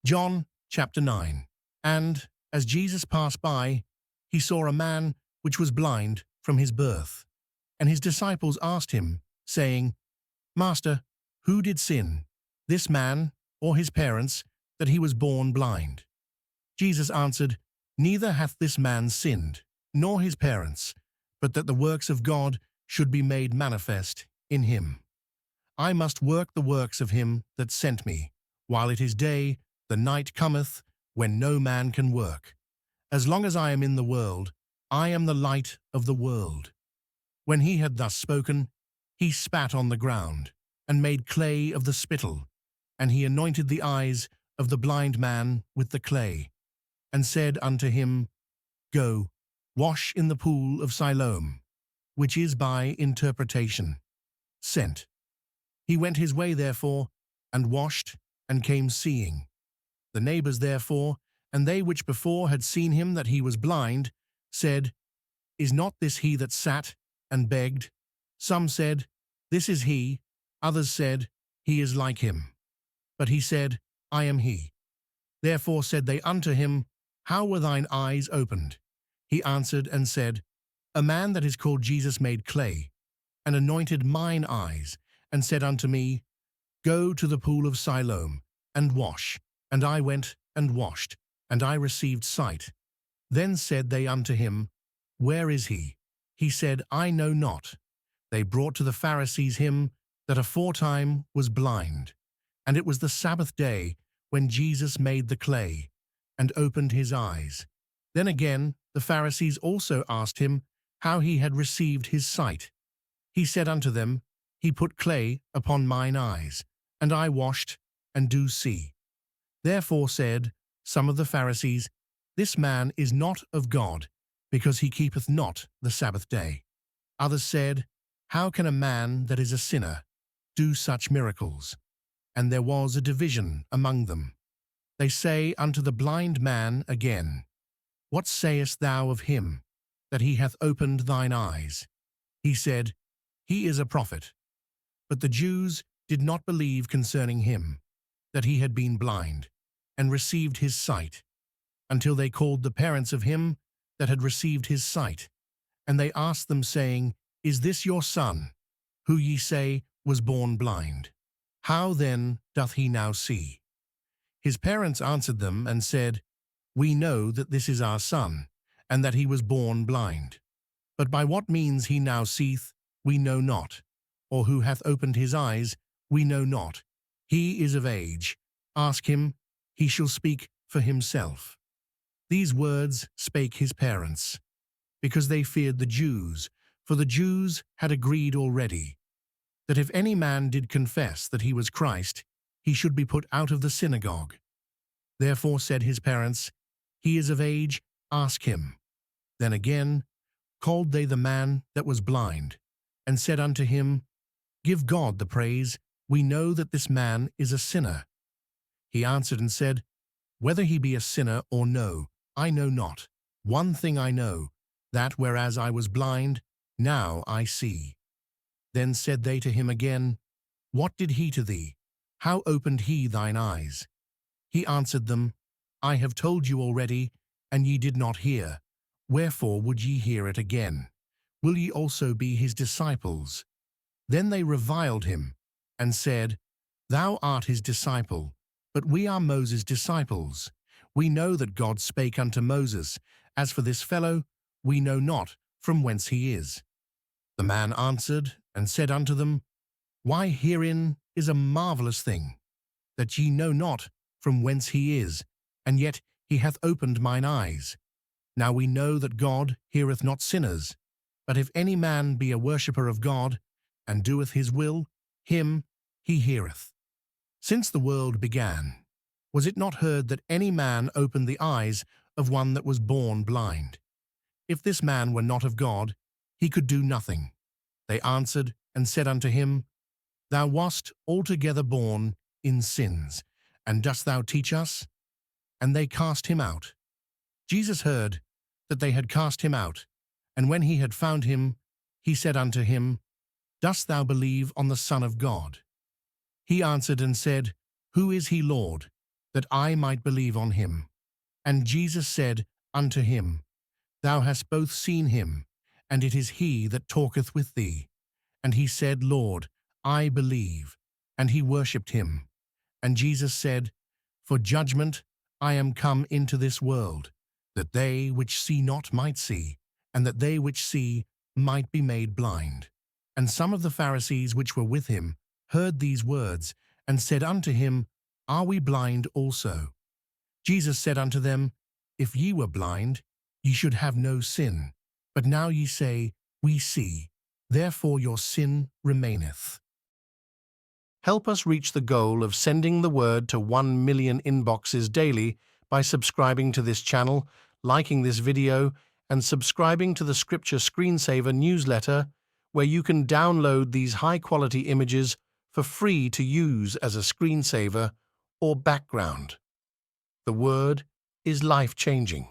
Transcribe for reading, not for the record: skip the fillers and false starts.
John chapter 9. And, as Jesus passed by, he saw a man which was blind from his birth. And his disciples asked him, saying, Master, who did sin, this man or his parents, that he was born blind? Jesus answered, Neither hath this man sinned, nor his parents, but that the works of God should be made manifest in him. I must work the works of him that sent me. While it is day, the night cometh, when no man can work. As long as I am in the world, I am the light of the world. When he had thus spoken, he spat on the ground, and made clay of the spittle, and he anointed the eyes of the blind man with the clay, and said unto him, Go, wash in the pool of Siloam, which is by interpretation, sent. He went his way therefore, and washed, and came seeing. The neighbors therefore, and they which before had seen him that he was blind, said, Is not this he that sat and begged? Some said, This is he. Others said, He is like him. But he said, I am he. Therefore said they unto him, How were thine eyes opened? He answered and said, A man that is called Jesus made clay, and anointed mine eyes, and said unto me, Go to the pool of Siloam, and wash. And I went and washed, and I received sight. Then said they unto him, Where is he? He said, I know not. They brought to the Pharisees him that aforetime was blind. And it was the Sabbath day, when Jesus made the clay, and opened his eyes. Then again the Pharisees also asked him how he had received his sight. He said unto them, He put clay upon mine eyes, and I washed, and do see. Therefore said some of the Pharisees, This man is not of God, because he keepeth not the Sabbath day. Others said, How can a man that is a sinner do such miracles? And there was a division among them. They say unto the blind man again, What sayest thou of him, that he hath opened thine eyes? He said, He is a prophet. But the Jews did not believe concerning him, that he had been blind, and received his sight, until they called the parents of him that had received his sight. And they asked them, saying, Is this your son, who ye say was born blind? How then doth he now see? His parents answered them and said, We know that this is our son, and that he was born blind. But by what means he now seeth, we know not, or who hath opened his eyes, we know not. He is of age. Ask him, he shall speak for himself. These words spake his parents, because they feared the Jews, for the Jews had agreed already, that if any man did confess that he was Christ, he should be put out of the synagogue. Therefore said his parents, He is of age, ask him. Then again called they the man that was blind, and said unto him, Give God the praise, we know that this man is a sinner. He answered and said, Whether he be a sinner or no, I know not. One thing I know, that whereas I was blind, now I see. Then said they to him again, What did he to thee? How opened he thine eyes? He answered them, I have told you already, and ye did not hear. Wherefore would ye hear it again? Will ye also be his disciples? Then they reviled him, and said, Thou art his disciple, but we are Moses' disciples. We know that God spake unto Moses. As for this fellow, we know not from whence he is. The man answered and said unto them, Why, herein is a marvelous thing, that ye know not from whence he is, and yet he hath opened mine eyes. Now we know that God heareth not sinners, but if any man be a worshipper of God, and doeth his will, him he heareth. Since the world began, was it not heard that any man opened the eyes of one that was born blind? If this man were not of God, he could do nothing. They answered and said unto him, Thou wast altogether born in sins, and dost thou teach us? And they cast him out. Jesus heard that they had cast him out, and when he had found him, he said unto him, Dost thou believe on the Son of God? He answered and said, Who is he, Lord, that I might believe on him. And Jesus said unto him, Thou hast both seen him, and it is he that talketh with thee. And he said, Lord, I believe. And he worshipped him. And Jesus said, For judgment I am come into this world, that they which see not might see, and that they which see might be made blind. And some of the Pharisees which were with him heard these words, and said unto him, Are we blind also? Jesus said unto them, If ye were blind, ye should have no sin. But now ye say, We see, therefore your sin remaineth. Help us reach the goal of sending the word to 1 million inboxes daily by subscribing to this channel, liking this video, and subscribing to the Scripture Screensaver newsletter, where you can download these high-quality images for free to use as a screensaver or background. The word is life-changing.